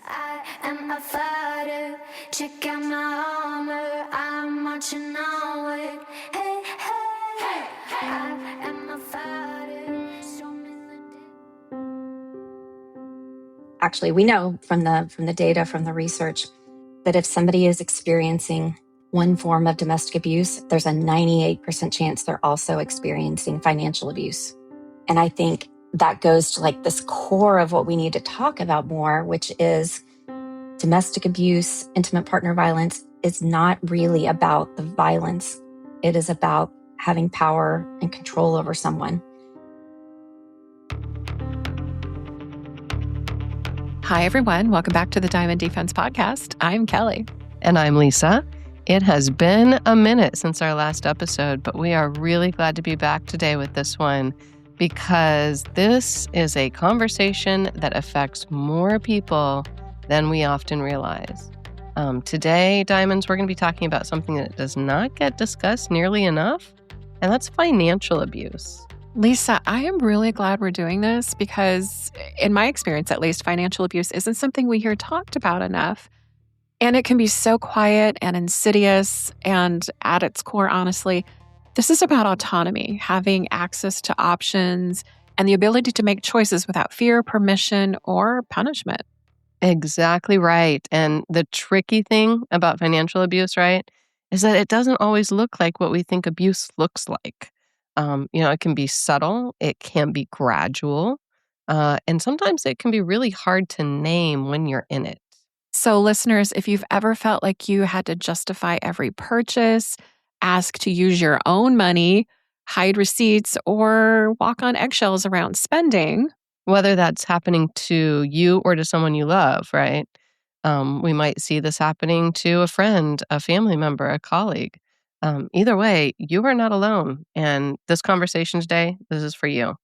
I am a fighter. Check out my armor. I'm marching onward. Hey, hey, hey, hey. I am a fighter. Show me the Actually, we know from the data, from the research, that if somebody is experiencing one form of domestic abuse, there's a 98% chance they're also experiencing financial abuse. And I think that goes to like this core of what we need to talk about more, which is domestic abuse, intimate partner violence is not really about the violence. It is about having power and control over someone. Hi, everyone. Welcome back to the Diamond Defense Podcast. I'm Kellie. And I'm Lisa. It has been a minute since our last episode, but we are really glad to be back today with this one because this is a conversation that affects more people than we often realize. Today, Diamonds, we're going to be talking about something that does not get discussed nearly enough, and that's financial abuse. Lisa, I am really glad we're doing this because, in my experience at least, financial abuse isn't something we hear talked about enough. And it can be so quiet and insidious. And at its core, honestly, this is about autonomy, having access to options and the ability to make choices without fear, permission, or punishment. Exactly right. And the tricky thing about financial abuse, right, is that it doesn't always look like what we think abuse looks like. It can be subtle, it can be gradual, and sometimes it can be really hard to name when you're in it. So, listeners, if you've ever felt like you had to justify every purchase, ask to use your own money, hide receipts, or walk on eggshells around spending, Whether that's happening to you or to someone you love, right? We might see this happening to a friend, a family member, a colleague. Either way, you are not alone. And this conversation today, this is for you.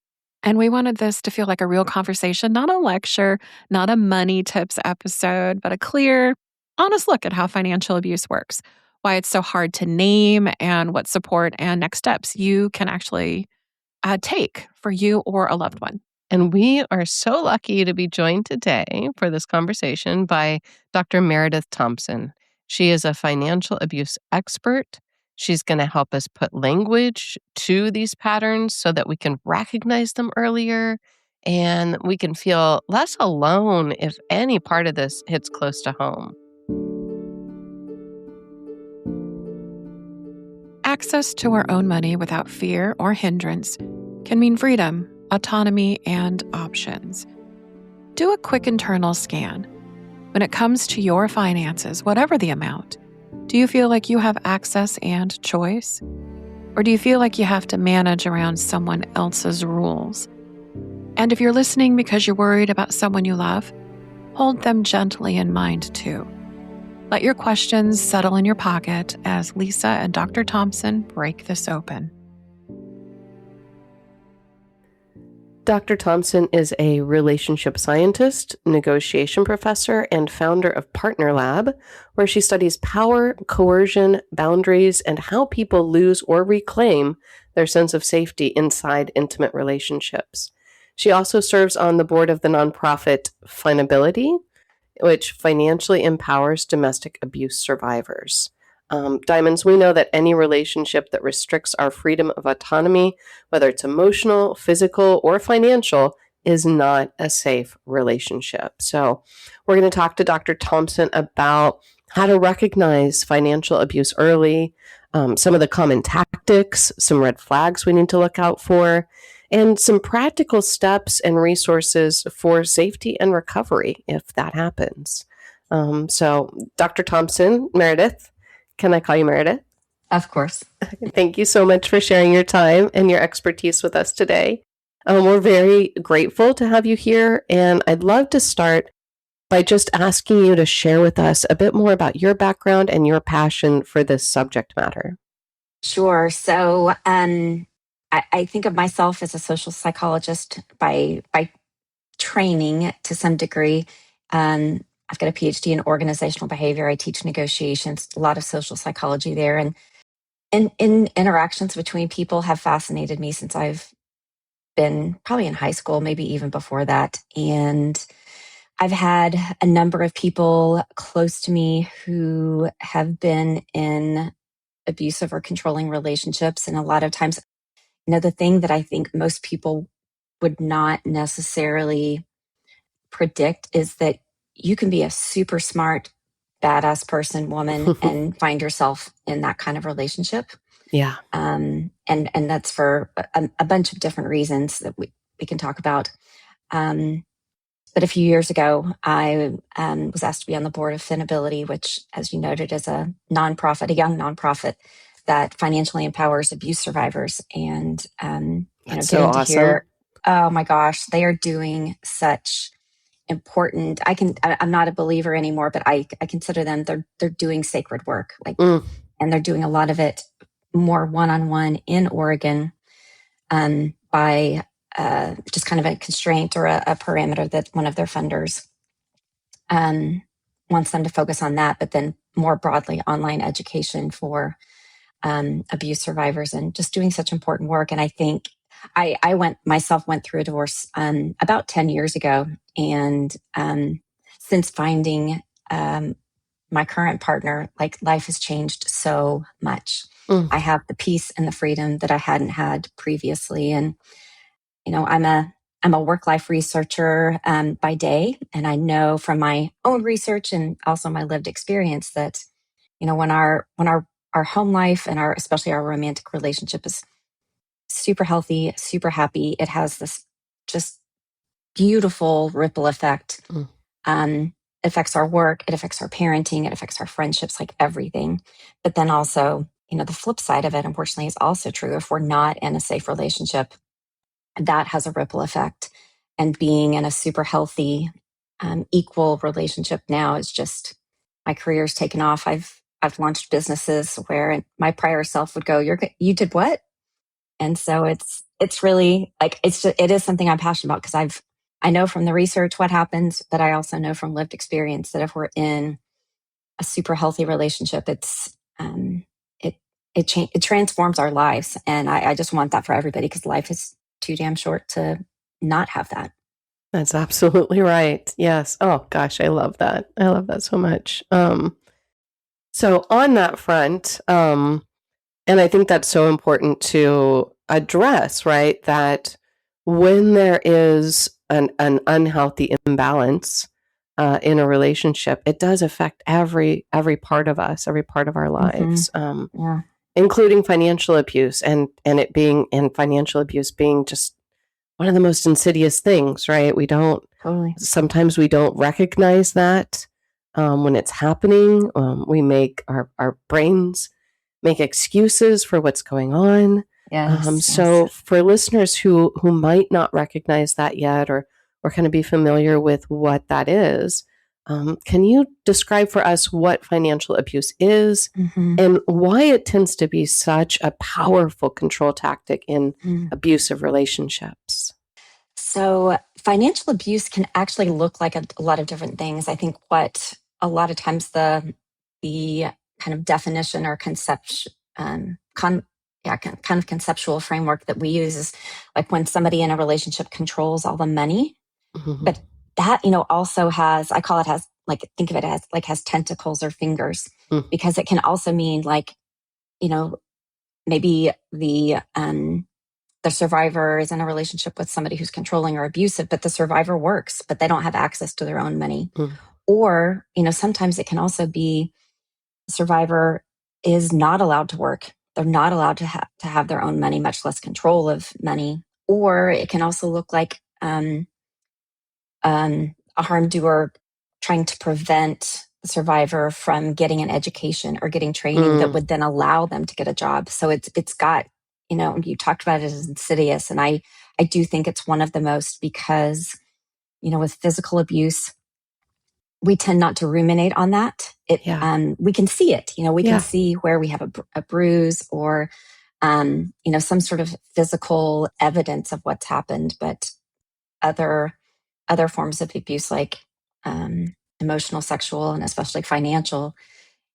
and we wanted this to feel like a real conversation, not a lecture, not a money tips episode, but a clear, honest look at how financial abuse works, why it's so hard to name, and what support and next steps you can actually take for you or a loved one. And we are so lucky to be joined today for this conversation by Dr. Merideth Thompson. She is a financial abuse expert. She's going to help us put language to these patterns so that we can recognize them earlier and we can feel less alone if any part of this hits close to home. Access to our own money without fear or hindrance can mean freedom, autonomy, and options. Do a quick internal scan. When it comes to your finances, whatever the amount, do you feel like you have access and choice? Or do you feel like you have to manage around someone else's rules? And if you're listening because you're worried about someone you love, hold them gently in mind too. Let your questions settle in your pocket as Lisa and Dr. Thompson break this open. Dr. Thompson is a relationship scientist, negotiation professor, and founder of Partner Lab, where she studies power, coercion, boundaries, and how people lose or reclaim their sense of safety inside intimate relationships. She also serves on the board of the nonprofit FinAbility, which financially empowers domestic abuse survivors. Diamonds, we know that any relationship that restricts our freedom of autonomy, whether it's emotional, physical, or financial, is not a safe relationship. So we're going to talk to Dr. Thompson about how to recognize financial abuse early, some of the common tactics, some red flags we need to look out for, and some practical steps and resources for safety and recovery if that happens. So Dr. Thompson, Merideth, can I call you Merideth? Of course. Thank you so much for sharing your time and your expertise with us today. We're very grateful to have you here, and I'd love to start by just asking you to share with us a bit more about your background and your passion for this subject matter. Sure. So I think of myself as a social psychologist by training to some degree. I've got a PhD in organizational behavior. I teach negotiations, a lot of social psychology there. And in interactions between people have fascinated me since I've been probably in high school, maybe even before that. And I've had a number of people close to me who have been in abusive or controlling relationships. And a lot of times, the thing that I think most people would not necessarily predict is that you can be a super smart, badass person, woman, and find yourself in that kind of relationship. Yeah. And that's for a bunch of different reasons that we can talk about. But a few years ago, I was asked to be on the board of FinAbility, which, as you noted, is a nonprofit, a young nonprofit that financially empowers abuse survivors. And That's getting so to awesome. hear, oh my gosh, they are doing such important. I'm not a believer anymore, but I consider them. They're doing sacred work, and they're doing a lot of it more one-on-one in Oregon, by just kind of a constraint or a parameter that one of their funders wants them to focus on that, but then more broadly, online education for abuse survivors, and just doing such important work. And I think I went through a divorce about 10 years ago. And since finding my current partner, life has changed so much. I have the peace and the freedom that I hadn't had previously. And, I'm a work-life researcher by day. And I know from my own research and also my lived experience that, when our home life and especially our romantic relationship is super healthy, super happy, it has this just beautiful ripple effect. It affects our work, it affects our parenting, it affects our friendships, everything. But then also, the flip side of it, unfortunately, is also true. If we're not in a safe relationship, that has a ripple effect. And being in a super healthy, equal relationship now is just, my career's taken off. I've launched businesses where my prior self would go, you did what? And so it's really it is something I'm passionate about, because I know from the research what happens, but I also know from lived experience that if we're in a super healthy relationship, it transforms our lives. And I just want that for everybody, because life is too damn short to not have that. That's absolutely right. Yes. Oh gosh, I love that. I love that so much. So on that front, and I think that's so important to address, right? That when there is an unhealthy imbalance in a relationship, it does affect every part of us, every part of our lives, including financial abuse, and it being, and financial abuse being just one of the most insidious things, right? Sometimes we don't recognize that when it's happening. We make our brains make excuses for what's going on. So for listeners who might not recognize that yet, or kind of be familiar with what that is, can you describe for us what financial abuse is and why it tends to be such a powerful control tactic in abusive relationships? So financial abuse can actually look like a lot of different things. I think what a lot of times the kind of definition or kind of conceptual framework that we use is like when somebody in a relationship controls all the money, but that, also has, I call it has, think of it as has tentacles or fingers, because it can also mean maybe the survivor is in a relationship with somebody who's controlling or abusive, but the survivor works, but they don't have access to their own money. Or, sometimes it can also be the survivor is not allowed to work. They're not allowed to have their own money, much less control of money. Or it can also look like a harm doer trying to prevent the survivor from getting an education or getting training that would then allow them to get a job. So it's got, you talked about it as insidious. And I do think it's one of the most, because, with physical abuse, we tend not to ruminate on that. We can see it, we can see where we have a bruise or, some sort of physical evidence of what's happened, but other forms of abuse, like emotional, sexual, and especially financial,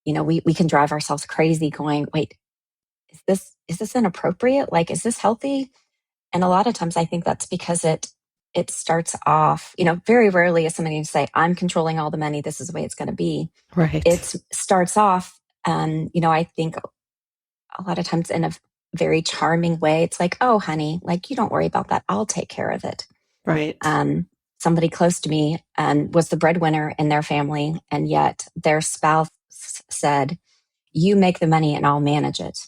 we can drive ourselves crazy going, wait, is this inappropriate? Is this healthy? And a lot of times I think that's because it it starts off, very rarely is somebody going to say, I'm controlling all the money. This is the way it's going to be. Right. It starts off, I think a lot of times in a very charming way. It's like, oh, honey, like, you don't worry about that. I'll take care of it. Right. Somebody close to me was the breadwinner in their family, and yet their spouse said, you make the money and I'll manage it.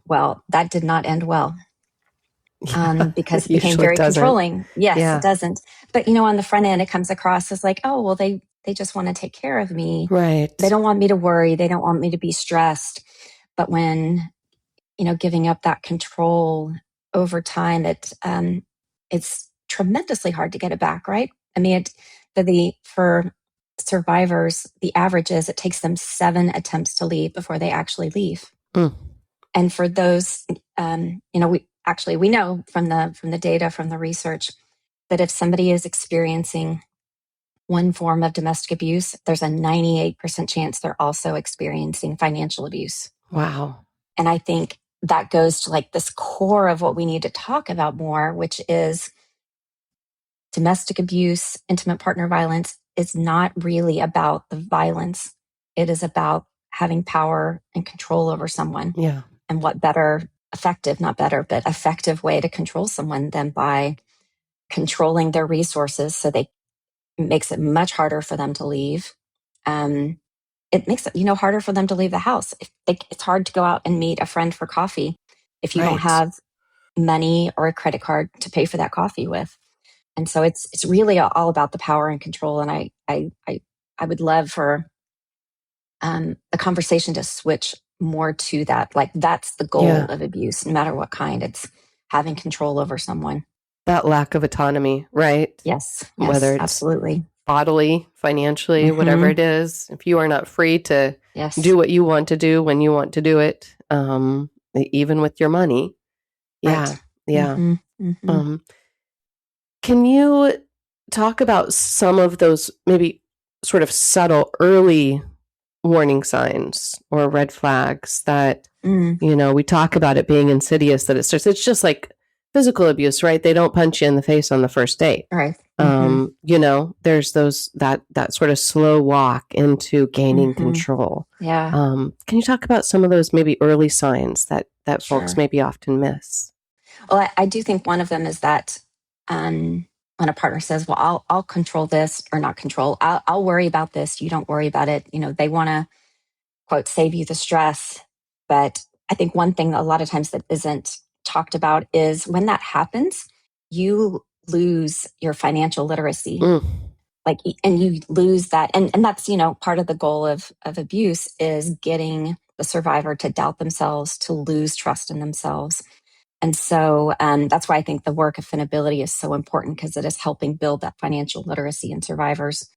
Well, that did not end well. Because it became very controlling. Yes, it doesn't. But, on the front end, it comes across as like, oh, well, they just want to take care of me. Right. They don't want me to worry. They don't want me to be stressed. But when, giving up that control over time, it's tremendously hard to get it back, right? I mean, for survivors, the average is it takes them 7 attempts to leave before they actually leave. And for those, we know from the data, from the research, that if somebody is experiencing one form of domestic abuse, there's a 98% chance they're also experiencing financial abuse. Wow. And I think that goes to like this core of what we need to talk about more, which is domestic abuse, intimate partner violence is not really about the violence. It is about having power and control over someone. Yeah. And what effective way to control someone than by controlling their resources. So it makes it much harder for them to leave. It makes it, harder for them to leave the house. It's hard to go out and meet a friend for coffee if you don't have money or a credit card to pay for that coffee with. And so it's really all about the power and control. And I would love for the conversation to switch more to that. Like, that's the goal of abuse, no matter what kind. It's having control over someone. That lack of autonomy, right? Yes, whether it's absolutely bodily, financially, whatever it is. If you are not free to do what you want to do when you want to do it, even with your money. Yeah. Right. Yeah. Can you talk about some of those maybe sort of subtle early warning signs or red flags that, we talk about it being insidious, that it's just like physical abuse, right? They don't punch you in the face on the first date. Right. There's that sort of slow walk into gaining control. Yeah. Can you talk about some of those maybe early signs that folks maybe often miss? Well, I do think one of them is that when a partner says, well, I'll control this, or not control, I'll worry about this, you don't worry about it. They want to, quote, save you the stress. But I think one thing a lot of times that isn't talked about is when that happens, you lose your financial literacy. And you lose that. And that's, part of the goal of abuse is getting the survivor to doubt themselves, to lose trust in themselves. And so that's why I think the work of FinAbility is so important, because it is helping build that financial literacy in survivors.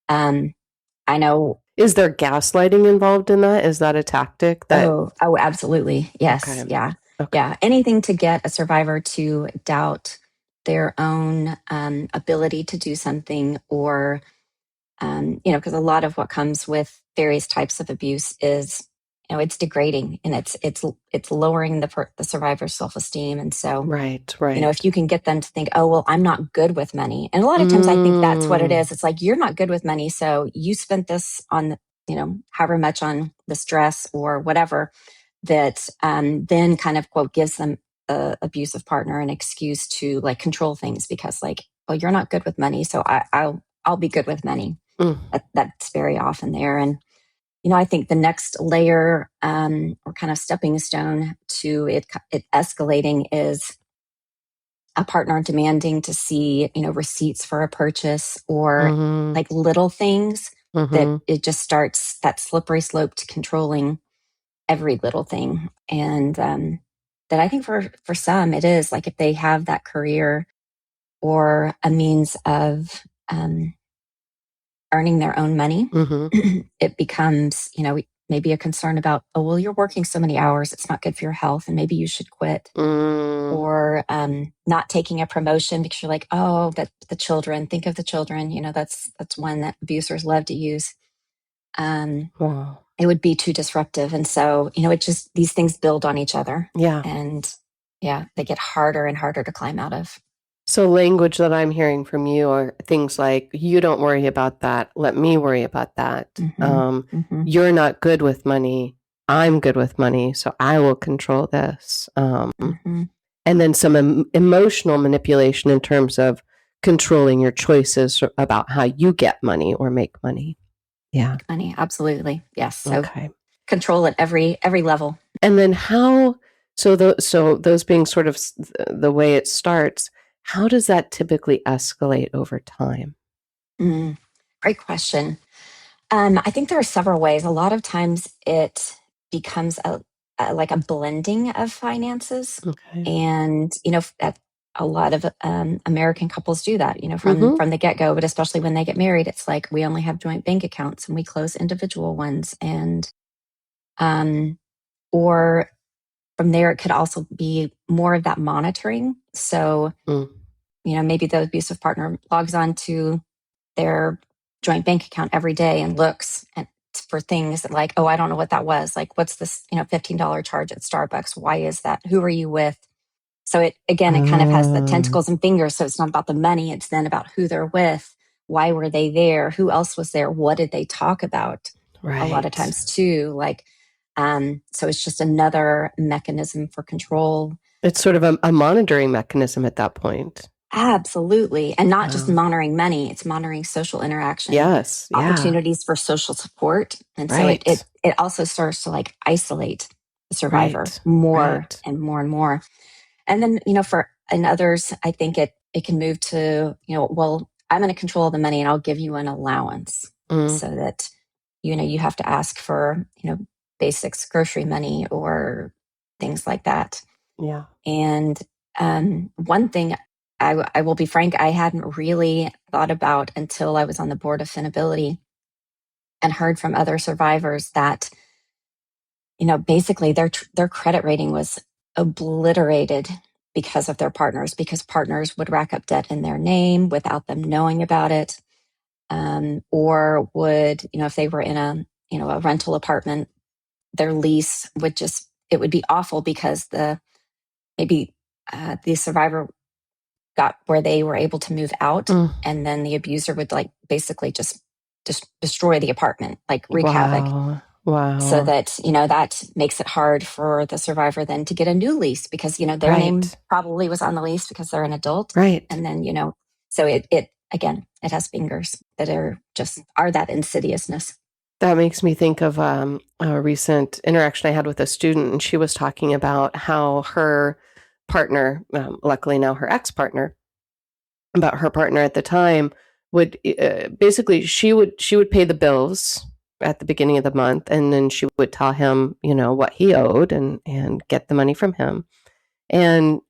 I know. Is there gaslighting involved in that? Is that a tactic? Oh, absolutely. Yes. Okay. Yeah. Okay. Yeah. Anything to get a survivor to doubt their own ability to do something, or, because a lot of what comes with various types of abuse is, it's degrading, and it's lowering the survivor's self-esteem. And so, right. If you can get them to think, oh, well, I'm not good with money. And a lot of times I think that's what it is. It's like, you're not good with money. So you spent this on, however much on this dress or whatever, that then kind of, quote, gives them the abusive partner an excuse to like control things, because like, well, you're not good with money, so I'll be good with money. That's very often there. And I think the next layer or kind of stepping stone to it escalating is a partner demanding to see, receipts for a purchase, or like little things that it just starts that slippery slope to controlling every little thing. And that I think for some, it is like, if they have that career or a means of earning their own money, it becomes, maybe a concern about, oh, well, you're working so many hours, it's not good for your health, and maybe you should quit. Or not taking a promotion because you're like, oh, that the children, think of the children, that's one that abusers love to use. Wow. It would be too disruptive. And so, it just, these things build on each other. Yeah. And they get harder and harder to climb out of. So language that I'm hearing from you are things like, you don't worry about that. Let me worry about that. You're not good with money. I'm good with money. So I will control this. And then some emotional manipulation in terms of controlling your choices about how you get money or make money. Yeah. Money. Absolutely. Yes. So Okay. control at every level. And then how, so those being sort of the way it starts, how does that typically escalate over time? Great question. I think there are several ways. A lot of times it becomes like a blending of finances. Okay. And, a lot of American couples do that, from the get-go, but especially when they get married, it's like we only have joint bank accounts and we close individual ones. And, or from there, it could also be more of that monitoring. So, maybe the abusive partner logs on to their joint bank account every day and looks for things like, oh, I don't know what that was. Like, what's this, $15 charge at Starbucks? Why is that? Who are you with? So it kind of has the tentacles and fingers. So it's not about the money. It's then about who they're with. Why were they there? Who else was there? What did they talk about? Right. A lot of times too, like, so it's just another mechanism for control. It's sort of a monitoring mechanism at that point. Absolutely. And not just monitoring money, it's monitoring social interaction. Yes. Yeah. Opportunities for social support. And so it also starts to like isolate the survivor more and more and more. And then, in others, I think it can move to, well, I'm going to control the money and I'll give you an allowance so that, you have to ask for, basics, grocery money or things like that. Yeah. And one thing I will be frank, I hadn't really thought about until I was on the board of FinAbility and heard from other survivors that, basically their credit rating was obliterated because of their partners, because partners would rack up debt in their name without them knowing about it. Or would, if they were in a rental apartment, their lease would it would be awful because the survivor got where they were able to move out, and then the abuser would like basically just destroy the apartment, like wreak havoc. Wow. So that, that makes it hard for the survivor then to get a new lease because, their name probably was on the lease because they're an adult. Right. And then, so it again, it has fingers that are that insidiousness. That makes me think of a recent interaction I had with a student, and she was talking about how her partner, luckily now her ex-partner, about her partner at the time would basically she would pay the bills at the beginning of the month, and then she would tell him, what he owed and get the money from him. And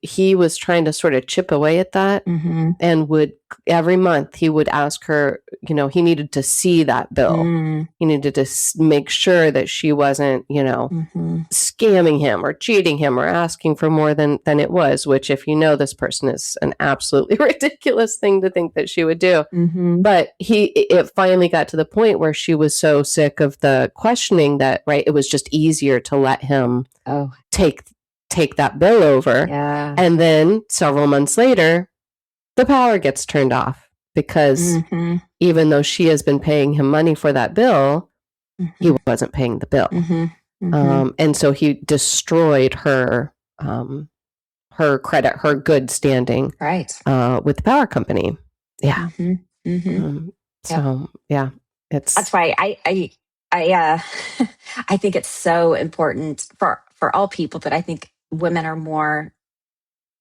he was trying to sort of chip away at that, and would every month he would ask her, he needed to see that bill. He needed to make sure that she wasn't, scamming him or cheating him or asking for more than it was, which if this person is an absolutely ridiculous thing to think that she would do. But it finally got to the point where she was so sick of the questioning that, it was just easier to let him take that bill over. Yeah. And then several months later, the power gets turned off because even though she has been paying him money for that bill, he wasn't paying the bill. And so he destroyed her credit, her good standing with the power company. Yeah. So yeah, that's why I I think it's so important for all people, but I think women are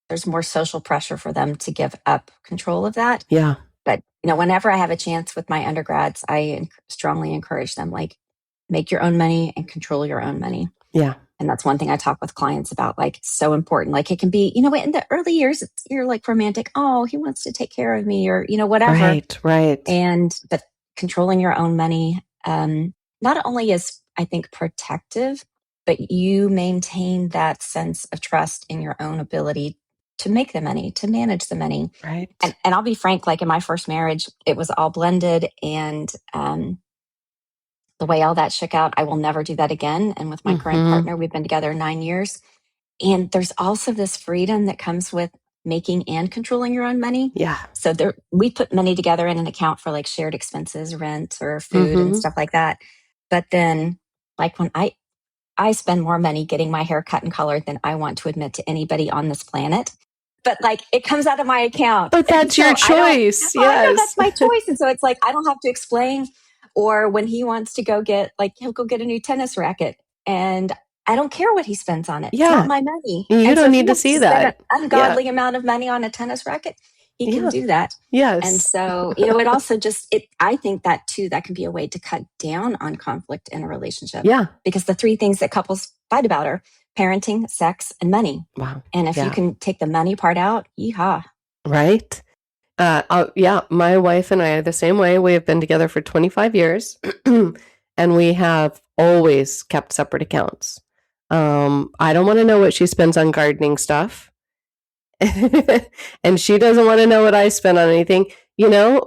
there's more social pressure for them to give up control of that. Yeah. But, whenever I have a chance with my undergrads, I strongly encourage them, like, make your own money and control your own money. Yeah. And that's one thing I talk with clients about, like, so important. Like, it can be, in the early years, you're like romantic. Oh, he wants to take care of me or, whatever. Right. But controlling your own money, not only is, I think, protective, but you maintain that sense of trust in your own ability to make the money, to manage the money. Right. And I'll be frank, like in my first marriage, it was all blended, and the way all that shook out, I will never do that again. And with my current partner, we've been together 9 years. And there's also this freedom that comes with making and controlling your own money. Yeah. So we put money together in an account for like shared expenses, rent or food and stuff like that. But then like when I spend more money getting my hair cut and colored than I want to admit to anybody on this planet. But like it comes out of my account. But that's your choice. Yes. I know that's my choice. And so it's like I don't have to explain. Or when he wants to go get, like, he'll go get a new tennis racket and I don't care what he spends on it. Yeah. It's not my money. You don't need to see that. An ungodly amount of money on a tennis racket. He can do that. Yes. And so, it also I think that too, that can be a way to cut down on conflict in a relationship. Yeah. Because the 3 things that couples fight about are parenting, sex, and money. Wow. And if you can take the money part out, yeehaw. Right. My wife and I are the same way. We have been together for 25 years and we have always kept separate accounts. I don't want to know what she spends on gardening stuff. And she doesn't want to know what I spend on anything,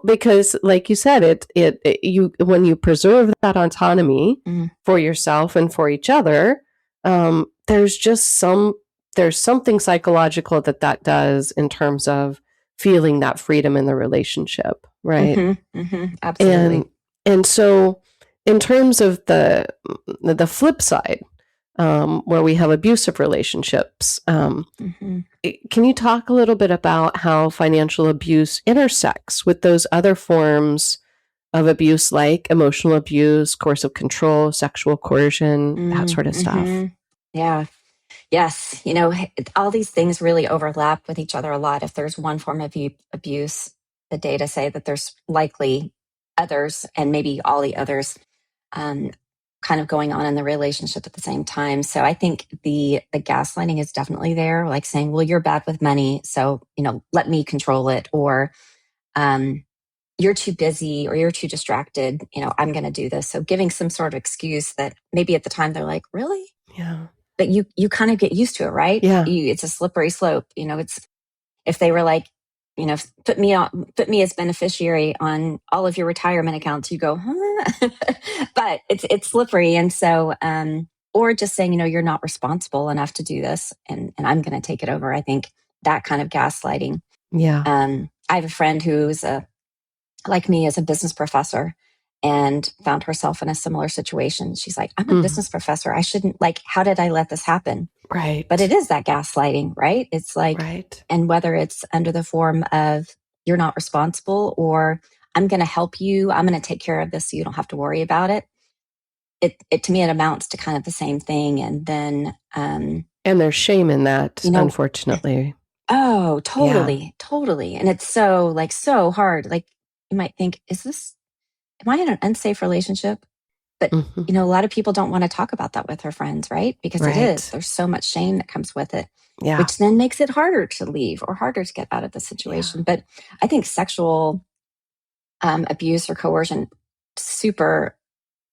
because like you said, when you preserve that autonomy for yourself and for each other, there's something psychological that does in terms of feeling that freedom in the relationship, right? Absolutely. And so in terms of the flip side, where we have abusive relationships, can you talk a little bit about how financial abuse intersects with those other forms of abuse, like emotional abuse, coercive control, sexual coercion, that sort of stuff? Yeah. Yes. All these things really overlap with each other a lot. If there's one form of abuse, the data say that there's likely others and maybe all the others kind of going on in the relationship at the same time. So I think the gaslighting is definitely there, like saying, well, you're bad with money, so, let me control it. Or you're too busy or you're too distracted, I'm going to do this. So giving some sort of excuse that maybe at the time they're like, really? Yeah. But you kind of get used to it, right? Yeah. It's a slippery slope. It's if they were like, put me as beneficiary on all of your retirement accounts, you go, huh? But it's slippery. And so, or just saying, you're not responsible enough to do this and I'm going to take it over. I think that kind of gaslighting. Yeah. I have a friend who's like me, is a business professor and found herself in a similar situation. She's like, I'm a business professor. I shouldn't, how did I let this happen? Right. But it is that gaslighting, right? It's like, and whether it's under the form of you're not responsible or I'm going to help you, I'm going to take care of this so you don't have to worry about it. It to me, it amounts to kind of the same thing. And then, and there's shame in that, unfortunately. Oh, totally. And it's so hard. Like you might think, am I in an unsafe relationship? But, a lot of people don't want to talk about that with their friends, right? Because it is. There's so much shame that comes with it, which then makes it harder to leave or harder to get out of the situation. But I think sexual abuse or coercion super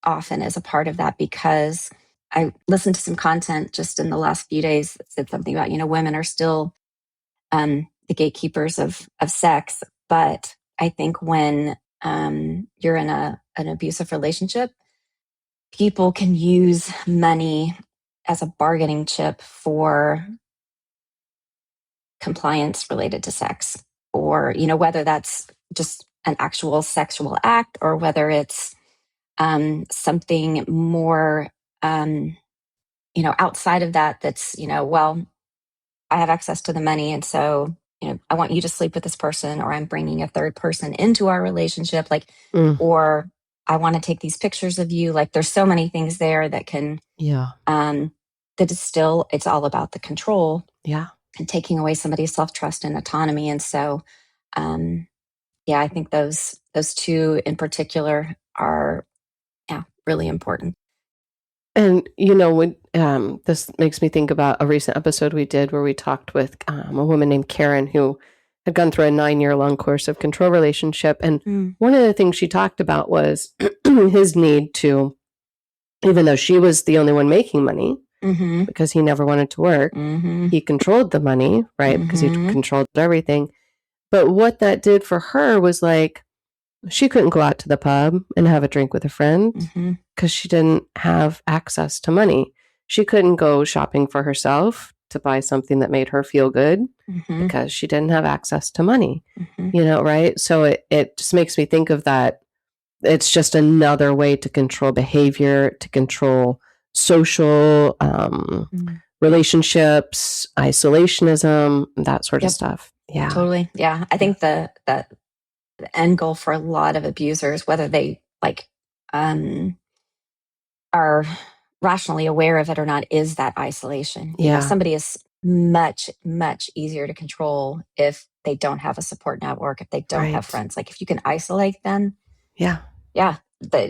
often is a part of that, because I listened to some content just in the last few days that said something about, women are still the gatekeepers of sex. But I think when you're in an abusive relationship, people can use money as a bargaining chip for compliance related to sex, or, whether that's just an actual sexual act or whether it's something more, outside of that, that's, well, I have access to the money. And so, I want you to sleep with this person, or I'm bringing a third person into our relationship, or I want to take these pictures of you. There's so many things there that can, that is still, it's all about the control. Yeah. And taking away somebody's self-trust and autonomy. And so, I think those two in particular are, really important. And, when this makes me think about a recent episode we did where we talked with a woman named Karen who had gone through a 9-year-long coercive control relationship. And one of the things she talked about was his need to, even though she was the only one making money, because he never wanted to work, he controlled the money, right? Because he controlled everything. But what that did for her was she couldn't go out to the pub and have a drink with a friend because she didn't have access to money. She couldn't go shopping for herself to buy something that made her feel good Mm-hmm. because she didn't have access to money, Mm-hmm. right? So it just makes me think of that. It's just another way to control behavior, to control social relationships, isolationism, that sort of stuff. Yeah. Totally. Yeah. I think the end goal for a lot of abusers, whether they are rationally aware of it or not, is that isolation. Somebody is much, much easier to control if they don't have a support network, if they don't have friends. Like if you can isolate them, it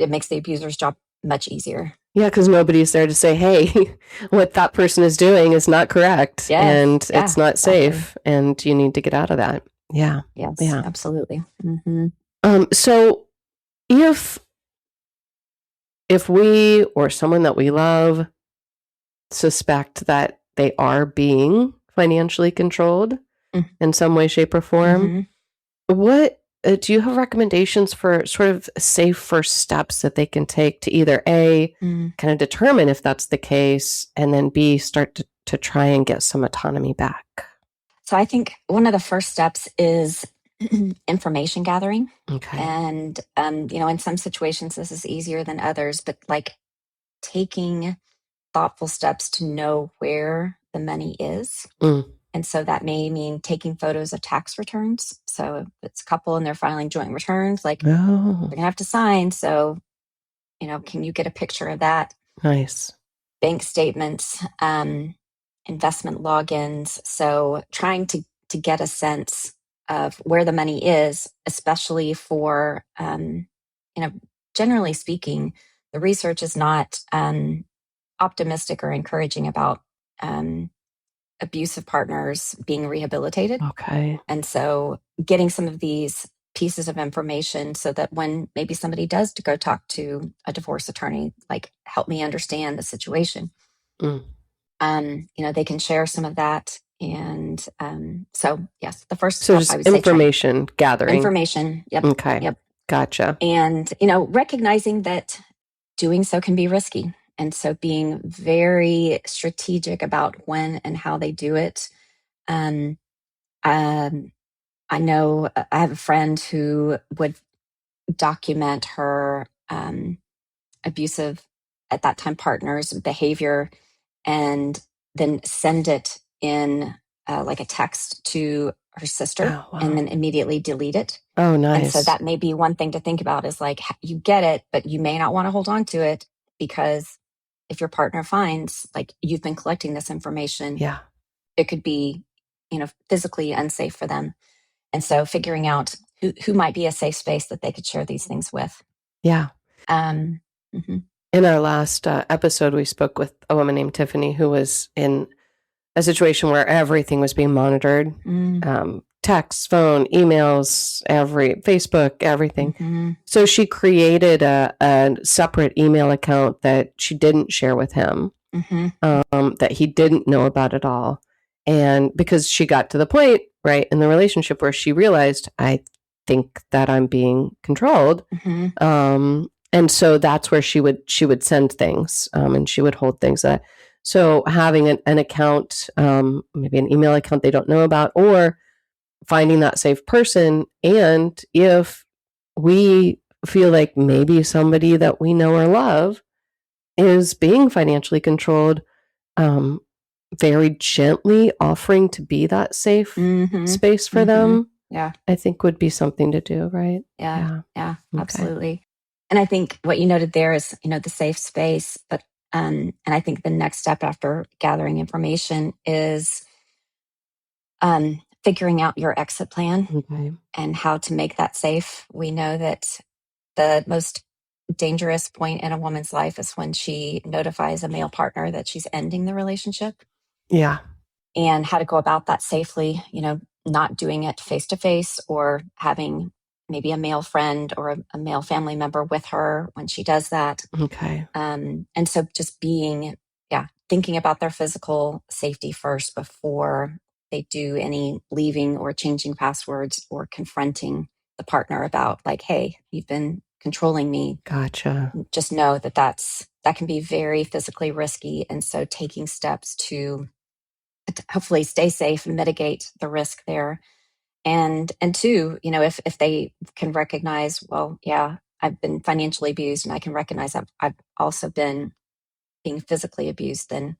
makes the abuser's job much easier. Yeah, because nobody's there to say, hey, what that person is doing is not correct, and it's not safe, and you need to get out of that. Yeah. Yes, absolutely. Mm-hmm. So if we or someone that we love suspect that they are being financially controlled in some way, shape, or form, what do you have recommendations for sort of safe first steps that they can take to either A, kind of determine if that's the case, and then B, start to try and get some autonomy back? So I think one of the first steps is information gathering. Okay. And, in some situations, this is easier than others, but like taking thoughtful steps to know where the money is. And so that may mean taking photos of tax returns. So if it's a couple and they're filing joint returns, like they're going to have to sign. So, can you get a picture of that? Nice. Bank statements, investment logins. So trying to get a sense of where the money is, especially for, generally speaking, the research is not optimistic or encouraging about abusive partners being rehabilitated. Okay. And so getting some of these pieces of information so that when maybe somebody does to go talk to a divorce attorney, like, help me understand the situation. They can share some of that. And so, yes, the first step, I would say, information gathering. Information. Yep. Okay. Yep. Gotcha. And, recognizing that doing so can be risky. And so being very strategic about when and how they do it. I know I have a friend who would document her abusive, at that time, partner's behavior and then send it in like a text to her sister and then immediately delete it. Oh, nice. And so that may be one thing to think about, is like, you get it, but you may not want to hold on to it, because if your partner finds like you've been collecting this information, it could be, physically unsafe for them. And so figuring out who might be a safe space that they could share these things with. Yeah. In our last episode, we spoke with a woman named Tiffany who was in a situation where everything was being monitored. Text, phone, emails, Facebook, everything. So she created a separate email account that she didn't share with him, that he didn't know about at all. And because she got to the point, right, in the relationship where she realized, I think that I'm being controlled. And so that's where she would send things, and she would hold things. So having an account, maybe an email account they don't know about, or finding that safe person. And if we feel like maybe somebody that we know or love is being financially controlled, very gently offering to be that safe space for them, I think would be something to do, right? Yeah, okay. Absolutely. And I think what you noted there is, the safe space, but and I think the next step after gathering information is figuring out your exit plan and how to make that safe. We know that the most dangerous point in a woman's life is when she notifies a male partner that she's ending the relationship. Yeah. And how to go about that safely, not doing it face to face, or having maybe a male friend or a male family member with her when she does that. Okay. And so just thinking about their physical safety first before they do any leaving or changing passwords or confronting the partner about, like, hey, you've been controlling me. Gotcha. Just know that can be very physically risky. And so taking steps to hopefully stay safe and mitigate the risk there. And two, if they can recognize, well, yeah, I've been financially abused, and I can recognize that I've also been being physically abused, then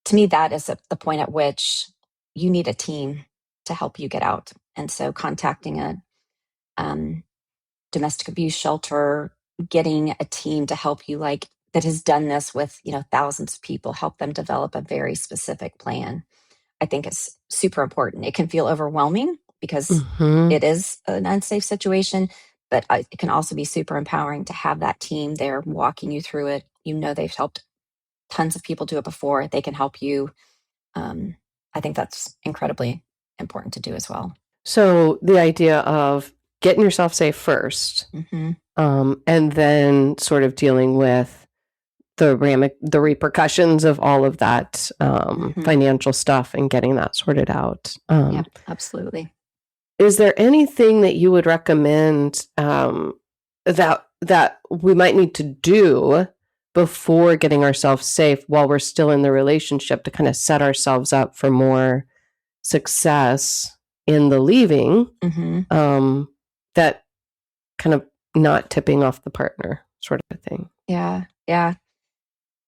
to me, that is the point at which you need a team to help you get out. And so contacting a domestic abuse shelter, getting a team to help you, like that has done this with, thousands of people, help them develop a very specific plan, I think is super important. It can feel overwhelming because it is an unsafe situation, but it can also be super empowering to have that team there walking you through it. They've helped tons of people do it before. They can help you. I think that's incredibly important to do as well. So the idea of getting yourself safe first, and then sort of dealing with the repercussions of all of that financial stuff and getting that sorted out. Yeah, absolutely. Is there anything that you would recommend that we might need to do before getting ourselves safe while we're still in the relationship to kind of set ourselves up for more success in the leaving, that kind of not tipping off the partner sort of thing? Yeah.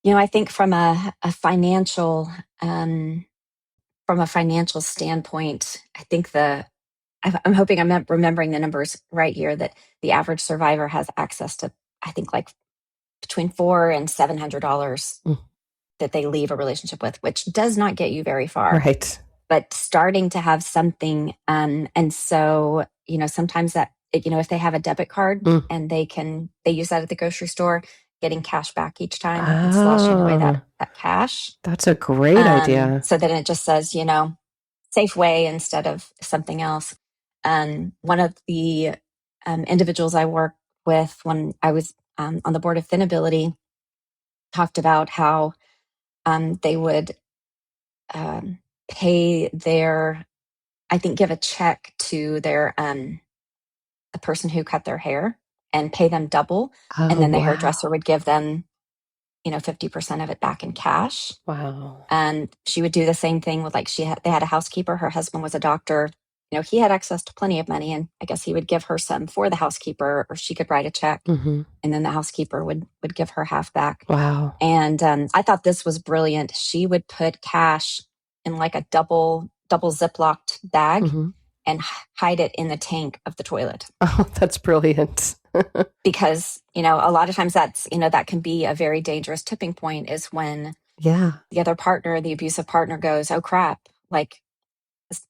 I think from a financial standpoint, I think I'm hoping I'm remembering the numbers right here, that the average survivor has access to, I think, like between $400 and $700 that they leave a relationship with, which does not get you very far. Right. But starting to have something, and so, sometimes that, if they have a debit card and they use that at the grocery store, getting cash back each time and sloshing away that cash. That's a great idea. So then it just says, Safeway instead of something else. One of the individuals I worked with when I was on the board of FinAbility talked about how they would pay give a check to the person who cut their hair and pay them double. And then the hairdresser would give them, 50% of it back in cash. Wow. And she would do the same thing with, they had a housekeeper. Her husband was a doctor. He had access to plenty of money, and I guess he would give her some for the housekeeper, or she could write a check, and then the housekeeper would give her half back. Wow. And I thought this was brilliant. She would put cash in like a double Ziplocked bag and hide it in the tank of the toilet. Oh, that's brilliant. Because, a lot of times that's, that can be a very dangerous tipping point, is when the other partner, the abusive partner, goes, oh crap, like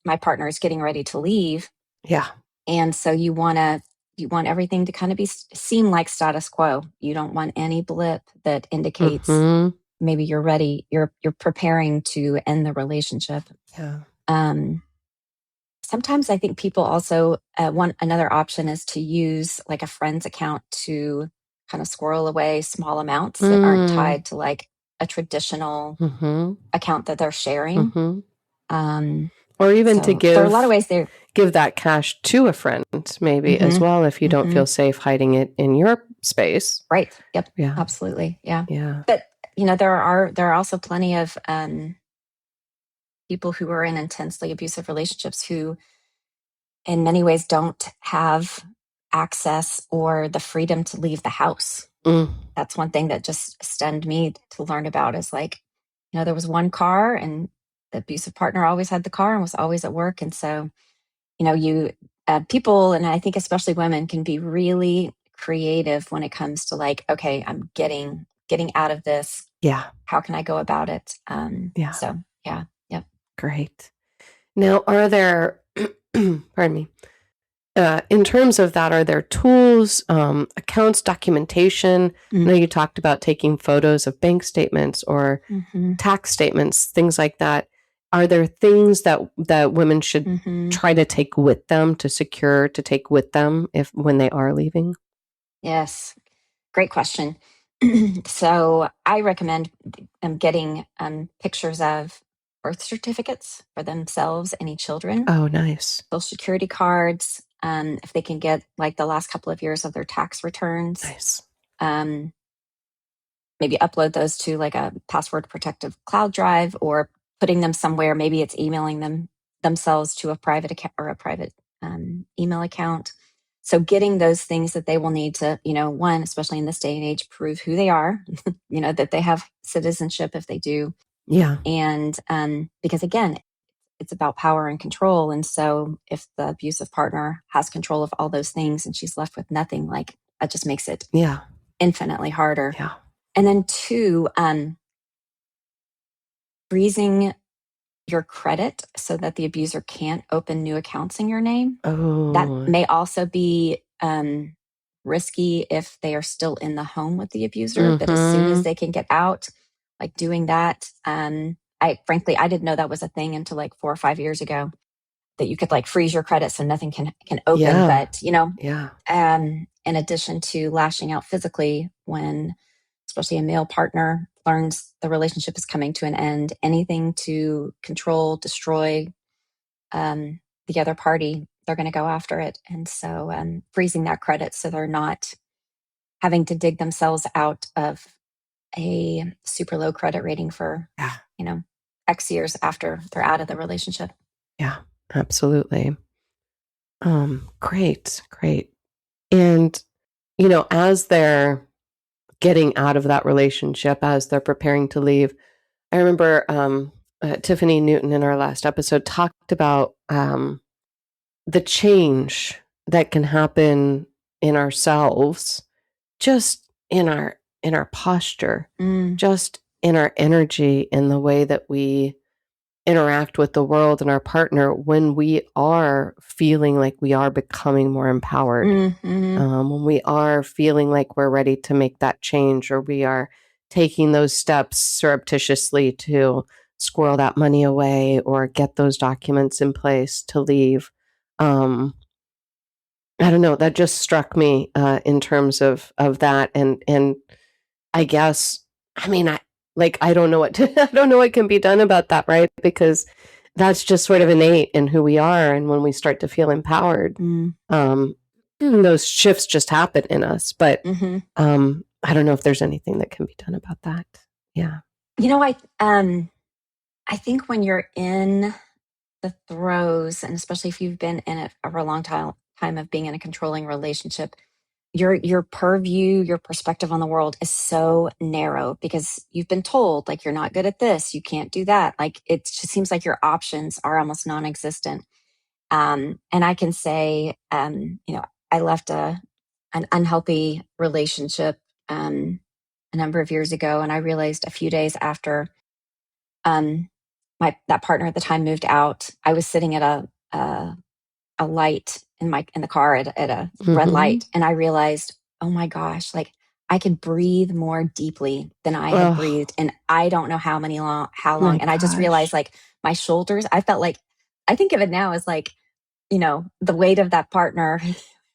my partner is getting ready to leave. Yeah. And so you want everything to kind of seem like status quo. You don't want any blip that indicates maybe you're ready, you're preparing to end the relationship. Yeah. Sometimes I think people also another option is to use like a friend's account to kind of squirrel away small amounts that aren't tied to like a traditional account that they're sharing. Or even to give, there are a lot of ways there. Give that cash to a friend maybe as well, if you don't feel safe hiding it in your space. Right. Yep. Yeah. Absolutely. Yeah. Yeah. But there are also plenty of people who are in intensely abusive relationships who in many ways don't have access or the freedom to leave the house. That's one thing that just stunned me to learn about, is like, there was one car, and the abusive partner always had the car and was always at work. And so, people, and I think especially women, can be really creative when it comes to like, okay, I'm getting out of this. Yeah. How can I go about it? So yeah. Yep. Great. Now, are there, pardon me, in terms of that, are there tools, accounts, documentation? I know you talked about taking photos of bank statements or tax statements, things like that. Are there things that women should try to take with them, to take with them when they are leaving? Yes. Great question. So I recommend them getting pictures of birth certificates for themselves, any children. Oh, nice. Social security cards. If they can get like the last couple of years of their tax returns. Nice. Maybe upload those to like a password protective cloud drive, or putting them somewhere. Maybe it's emailing themselves to a private account or a private email account. So getting those things that they will need to, one, especially in this day and age, prove who they are, that they have citizenship if they do. Yeah. And because again, it's about power and control. And so if the abusive partner has control of all those things and she's left with nothing, like that just makes it infinitely harder. Yeah. And then 2, freezing your credit so that the abuser can't open new accounts in your name. Oh. That may also be risky if they are still in the home with the abuser, that as soon as they can get out, like doing that. I didn't know that was a thing until like 4 or 5 years ago, that you could like freeze your credit so nothing can open. Yeah. But, in addition to lashing out physically when especially a male partner learns the relationship is coming to an end, anything to control, destroy the other party, they're going to go after it. And so freezing that credit so they're not having to dig themselves out of a super low credit rating for, X years after they're out of the relationship. Yeah, absolutely. Great. And, as they're getting out of that relationship, as they're preparing to leave, I remember Tiffany Newton in our last episode talked about the change that can happen in ourselves, just in our posture, just in our energy, in the way that we interact with the world and our partner when we are feeling like we are becoming more empowered, when we are feeling like we're ready to make that change, or we are taking those steps surreptitiously to squirrel that money away or get those documents in place to leave. I don't know, that just struck me in terms of that. And I guess, I don't know I don't know what can be done about that, right? Because that's just sort of innate in who we are. And when we start to feel empowered, those shifts just happen in us. But I don't know if there's anything that can be done about that. Yeah. I think when you're in the throes, and especially if you've been in it for a long time of being in a controlling relationship, your purview, your perspective on the world is so narrow because you've been told like you're not good at this, you can't do that. Like it just seems like your options are almost non-existent. And I can say, I left an unhealthy relationship a number of years ago, and I realized a few days after that partner at the time moved out, I was sitting at a light in the car at a red light, and I realized, oh my gosh, like I could breathe more deeply than I had breathed, and I don't know how long. And I just realized, like my shoulders, I felt like, I think of it now as like, the weight of that partner,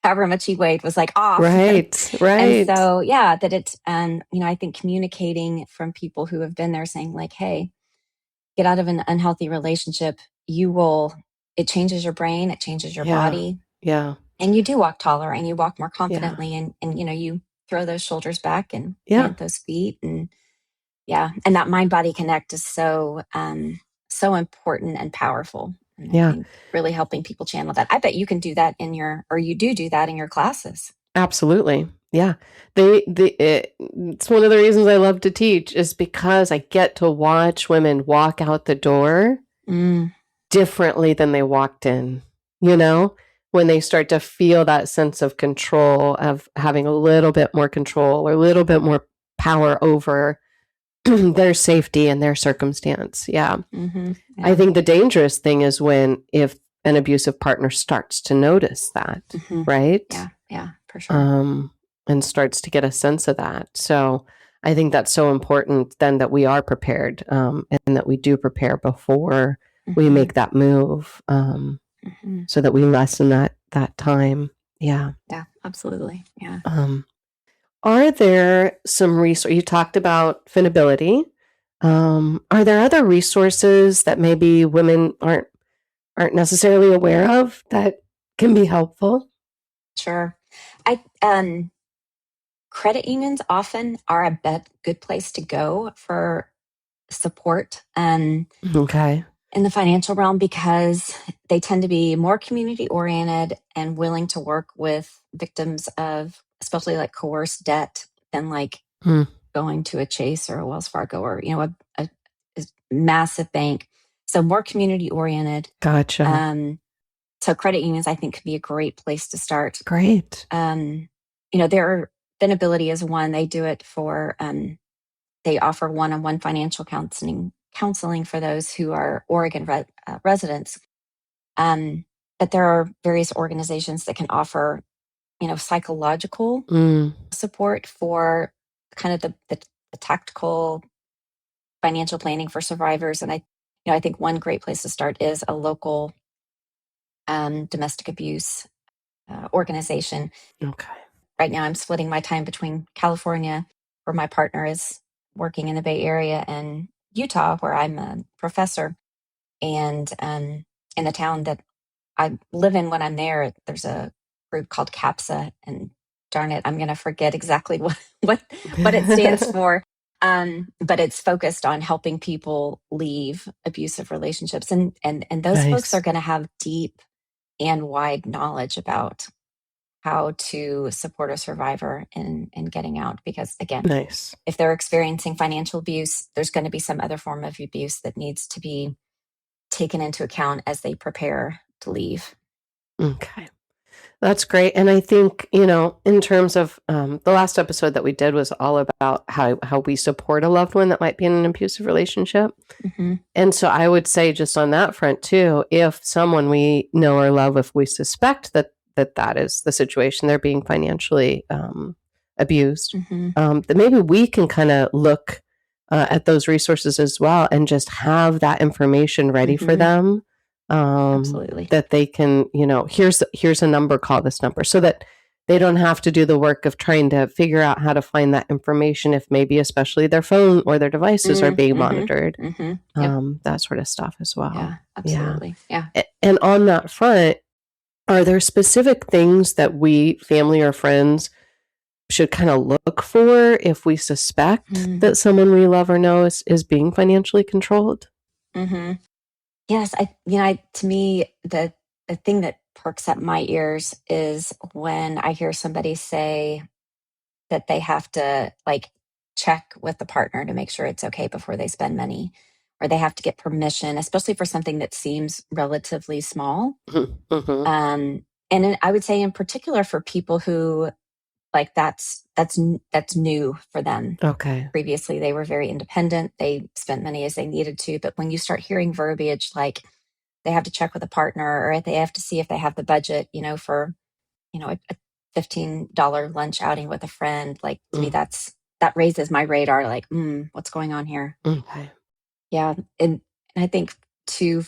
however much he weighed, was like off. Right. And so, that it's, I think communicating from people who have been there, saying like, hey, get out of an unhealthy relationship, it changes your brain, it changes your body. Yeah. And you do walk taller and you walk more confidently, and you throw those shoulders back and plant those feet. And and that mind-body connect is so important and powerful. And I think really helping people channel that. I bet you can do that you do that in your classes. Absolutely. Yeah. It's one of the reasons I love to teach, is because I get to watch women walk out the door differently than they walked in, when they start to feel that sense of control, of having a little bit more control or a little bit more power over their safety and their circumstance. Yeah. I think the dangerous thing is if an abusive partner starts to notice that, right? Yeah, for sure. And starts to get a sense of that. So I think that's so important then, that we are prepared, and that we do prepare before we make that move, so that we lessen that time. Yeah. Yeah, absolutely. Yeah. Are there some resources? You talked about FinAbility. Are there other resources that maybe women aren't necessarily aware of that can be helpful? Sure. Credit unions often are a good place to go for support Okay. in the financial realm because they tend to be more community oriented and willing to work with victims of especially like coerced debt than like going to a Chase or a Wells Fargo or, a massive bank. So more community oriented. Gotcha. So credit unions, I think, could be a great place to start. Great. Their FinAbility is one. They do it for, they offer one-on-one financial counseling for those who are Oregon residents. But there are various organizations that can offer, psychological support for kind of the tactical financial planning for survivors. And I think one great place to start is a local domestic abuse organization. Okay. Right now, I'm splitting my time between California, where my partner is working in the Bay Area, and Utah, where I'm a professor. And in the town that I live in when I'm there, there's a group called CAPSA, and darn it, I'm going to forget exactly what it stands for. But it's focused on helping people leave abusive relationships, and those folks are going to have deep and wide knowledge about how to support a survivor in getting out. Because again, if they're experiencing financial abuse, there's going to be some other form of abuse that needs to be taken into account as they prepare to leave. Okay. That's great. And I think, in terms of the last episode that we did was all about how we support a loved one that might be in an abusive relationship. Mm-hmm. And so I would say just on that front too, if someone we know or love, if we suspect that is the situation, they're being financially abused, then maybe we can kind of look at those resources as well and just have that information ready for them. Absolutely. That they can, here's a number, call this number, so that they don't have to do the work of trying to figure out how to find that information if maybe especially their phone or their devices are being monitored. Yep. That sort of stuff as well. Yeah, absolutely. Yeah. And on that front, are there specific things that we, family or friends, should kind of look for if we suspect that someone we love or know is being financially controlled? Yes, to me, the thing that perks up my ears is when I hear somebody say that they have to check with the partner to make sure it's okay before they spend money, or they have to get permission, especially for something that seems relatively small. And I would say in particular for people who that's new for them. Okay. Previously, they were very independent. They spent money as they needed to. But when you start hearing verbiage like they have to check with a partner, or they have to see if they have the budget, for, a $15 lunch outing with a friend, to me, that raises my radar. What's going on here? Okay. Yeah. And I think too,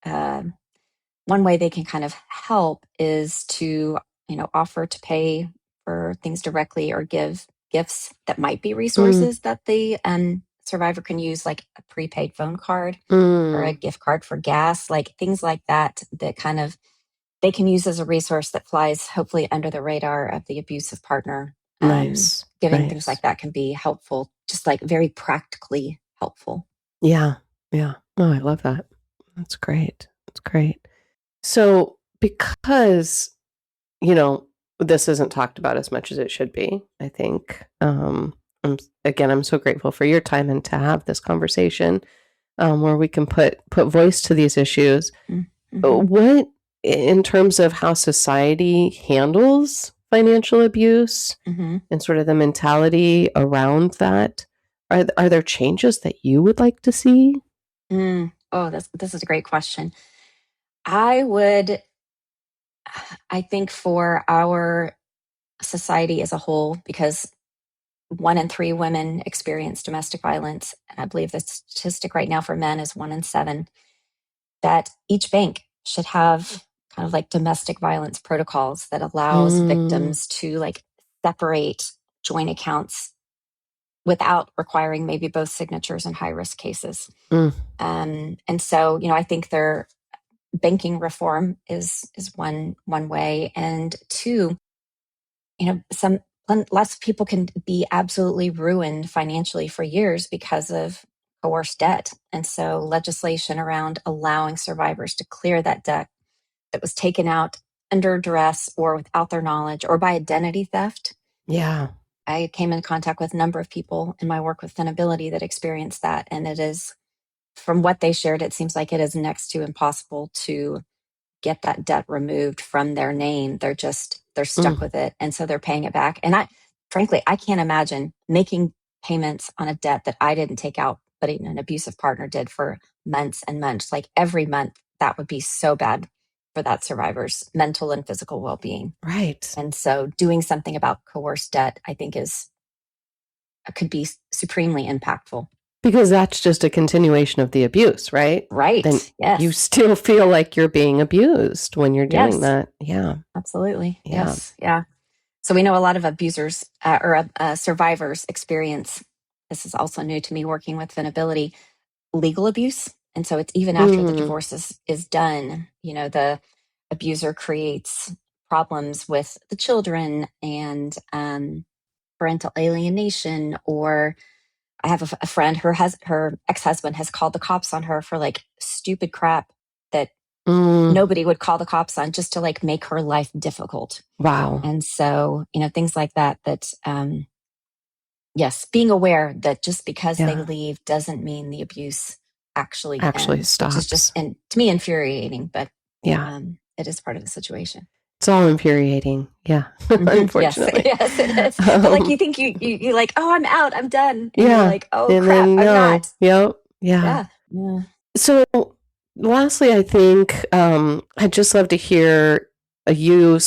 one way they can kind of help is to, offer to pay for things directly or give gifts that might be resources that the survivor can use, like a prepaid phone card or a gift card for gas, things like that kind of they can use as a resource that flies hopefully under the radar of the abusive partner. Giving things like that can be helpful, just very practically helpful. Yeah. Yeah. Oh, I love that. That's great. That's great. So because, this isn't talked about as much as it should be, I think, I'm so grateful for your time and to have this conversation where we can put voice to these issues. What, in terms of how society handles financial abuse and sort of the mentality around that, are there changes that you would like to see? Oh, this is a great question. I think for our society as a whole, because 1 in 3 women experience domestic violence, and I believe the statistic right now for men is 1 in 7, that each bank should have kind of domestic violence protocols that allows victims to separate joint accounts without requiring maybe both signatures in high risk cases. And so, I think their banking reform is one way, and 2, lots of people can be absolutely ruined financially for years because of coerced debt. And so legislation around allowing survivors to clear that debt that was taken out under duress or without their knowledge or by identity theft. Yeah. I came in contact with a number of people in my work with FinAbility that experienced that. And it is, from what they shared, it seems like it is next to impossible to get that debt removed from their name. They're stuck with it. And so they're paying it back. And frankly, I can't imagine making payments on a debt that I didn't take out, but an abusive partner did for months and months. Like every month, that would be so bad for that survivor's mental and physical well-being. Right. And so doing something about coerced debt, I think could be supremely impactful. Because that's just a continuation of the abuse, right? Right. Then yes. you still feel like you're being abused when you're doing that. Yeah. Absolutely. Yeah. Yes. Yeah. So we know a lot of abusers or survivors experience, this is also new to me working with FinAbility, legal abuse. And so it's even after the divorce is done, the abuser creates problems with the children and parental alienation. Or I have a friend, her ex-husband has called the cops on her for like stupid crap that nobody would call the cops on, just to like make her life difficult. Wow. And so, things like that, yes, being aware that just because they leave doesn't mean the abuse actually ends, stops. Which is just, and to me, infuriating, but it is part of the situation. It's all infuriating. Yeah. Unfortunately. Yes, it is. But like you think you like, oh, I'm out, I'm done. And you're like, oh, and crap, then, I'm not. Yep. Yeah. So lastly, I think I'd just love to hear you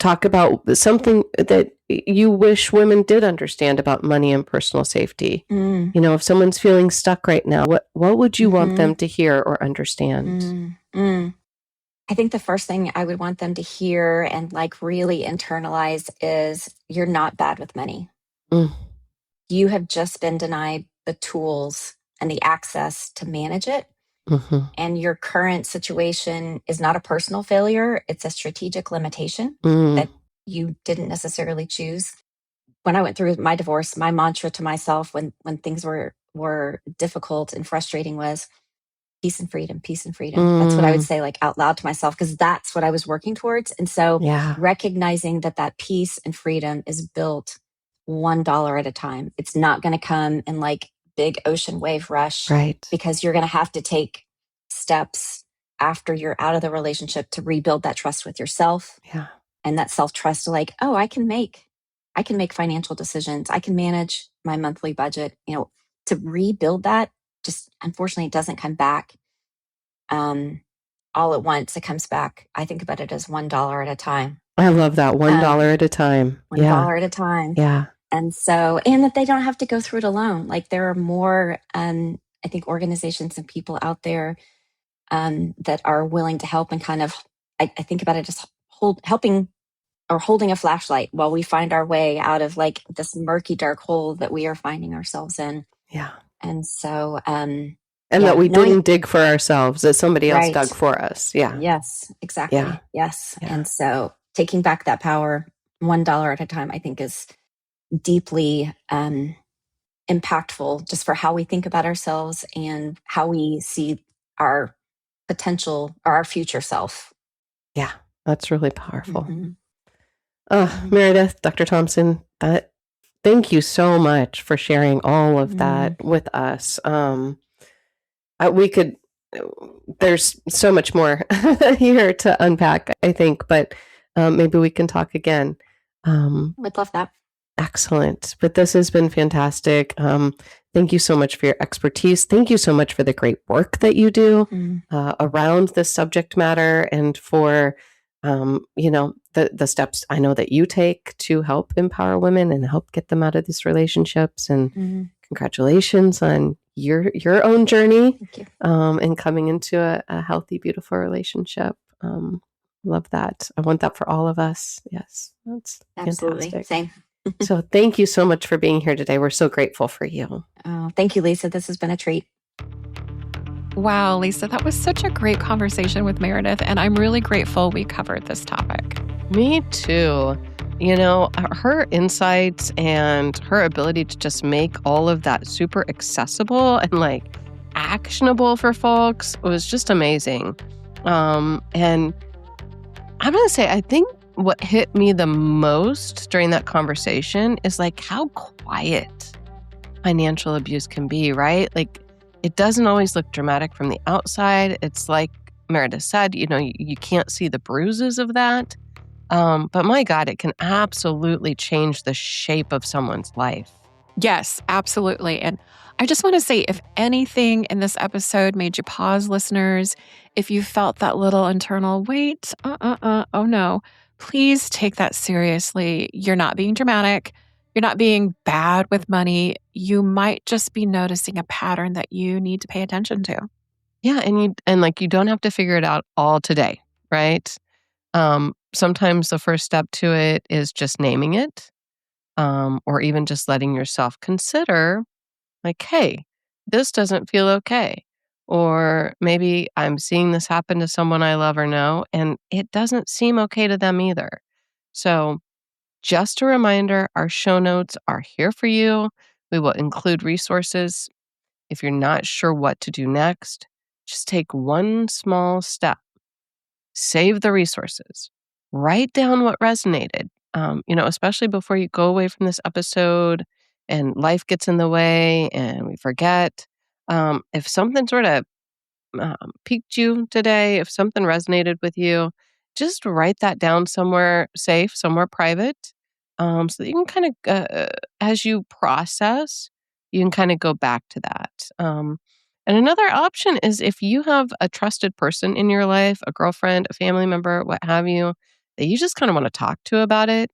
talk about something that you wish women did understand about money and personal safety. If someone's feeling stuck right now, what would you want them to hear or understand? I think the first thing I would want them to hear and like really internalize is you're not bad with money. You have just been denied the tools and the access to manage it. And your current situation is not a personal failure. It's a strategic limitation that you didn't necessarily choose. When I went through my divorce, my mantra to myself when things were difficult and frustrating was peace and freedom, peace and freedom. That's what I would say like out loud to myself, because that's what I was working towards. And so recognizing that peace and freedom is built $1 at a time. It's not going to come in like big ocean wave rush, right? Because you're going to have to take steps after you're out of the relationship to rebuild that trust with yourself. And that self-trust to like, oh, I can make financial decisions. I can manage my monthly budget, to rebuild that. Just unfortunately, it doesn't come back all at once. It comes back. I think about it as $1 at a time. I love that. $1 at a time. $1 at a time. Yeah. And so, and that they don't have to go through it alone. Like there are more, I think, organizations and people out there that are willing to help and kind of, I think about it as helping or holding a flashlight while we find our way out of like this murky, dark hole that we are finding ourselves in. Yeah. And so, that we didn't dig for ourselves, that somebody else dug for us. Yeah. Yes, exactly. Yeah. Yes. Yeah. And so taking back that power $1 at a time, I think is deeply impactful just for how we think about ourselves and how we see our potential or our future self. Yeah. That's really powerful. Merideth, Dr. Thompson, thank you so much for sharing all of that with us. There's so much more here to unpack, I think, but maybe we can talk again. Would love that. Excellent. But this has been fantastic. Thank you so much for your expertise. Thank you so much for the great work that you do around this subject matter and for the steps I know that you take to help empower women and help get them out of these relationships. And congratulations on your own journey and coming into a healthy, beautiful relationship. Love that. I want that for all of us. Yes, that's absolutely fantastic. Same. So thank you so much for being here today. We're so grateful for you. Oh, thank you, Lisa. This has been a treat. Wow, Lisa, that was such a great conversation with Merideth, and I'm really grateful we covered this topic. Me too. her insights and her ability to just make all of that super accessible and like actionable for folks was just amazing. And I'm going to say, I think what hit me the most during that conversation is like how quiet financial abuse can be, right? Like it doesn't always look dramatic from the outside. It's like Meredith said, you can't see the bruises of that. But my God, it can absolutely change the shape of someone's life. Yes, absolutely. And I just want to say, if anything in this episode made you pause, listeners, if you felt that little internal, wait, oh no, please take that seriously. You're not being dramatic. You're not being bad with money. You might just be noticing a pattern that you need to pay attention to. Yeah, and you don't have to figure it out all today, right? Sometimes the first step to it is just naming it, or even just letting yourself consider, like, hey, this doesn't feel okay. Or maybe I'm seeing this happen to someone I love or know, and it doesn't seem okay to them either. So just a reminder, our show notes are here for you. We will include resources. If you're not sure what to do next, just take one small step. Save the resources. Write down what resonated, especially before you go away from this episode and life gets in the way and we forget. If something sort of piqued you today, if something resonated with you, just write that down somewhere safe, somewhere private, so that you can kind of, as you process, you can kind of go back to that. And another option is if you have a trusted person in your life, a girlfriend, a family member, what have you, that you just kind of want to talk to about it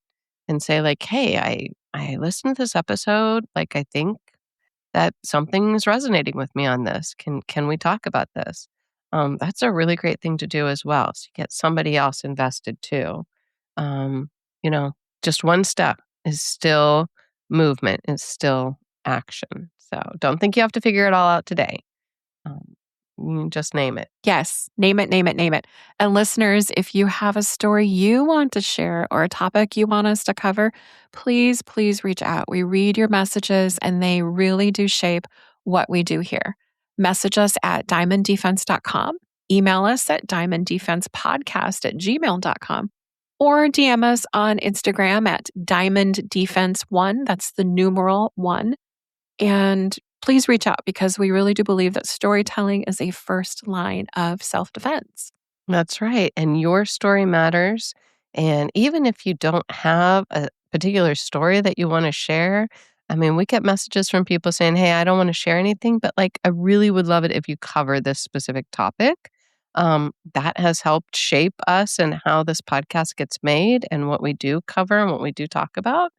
and say like, hey, I listened to this episode. Like, I think that something is resonating with me on this. Can we talk about this? That's a really great thing to do as well. So you get somebody else invested too. Um, just one step is still movement, is still action. So don't think you have to figure it all out today. You just name it. Yes, name it, name it, name it. And listeners, if you have a story you want to share or a topic you want us to cover, please, please reach out. We read your messages and they really do shape what we do here. Message us at diamonddefense.com, email us at diamonddefensepodcast@gmail.com, or DM us on Instagram at diamonddefense1. That's the numeral 1. And please reach out because we really do believe that storytelling is a first line of self-defense. That's right. And your story matters. And even if you don't have a particular story that you want to share, I mean, we get messages from people saying, hey, I don't want to share anything, but like, I really would love it if you cover this specific topic. That has helped shape us and how this podcast gets made and what we do cover and what we do talk about.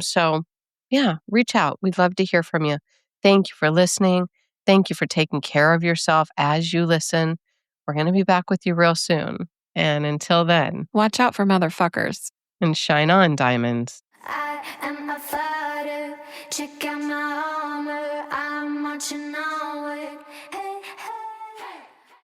So yeah, reach out. We'd love to hear from you. Thank you for listening. Thank you for taking care of yourself as you listen. We're going to be back with you real soon. And until then, watch out for motherfuckers. And shine on, diamonds. I am a fighter. Check out my armor. I'm marching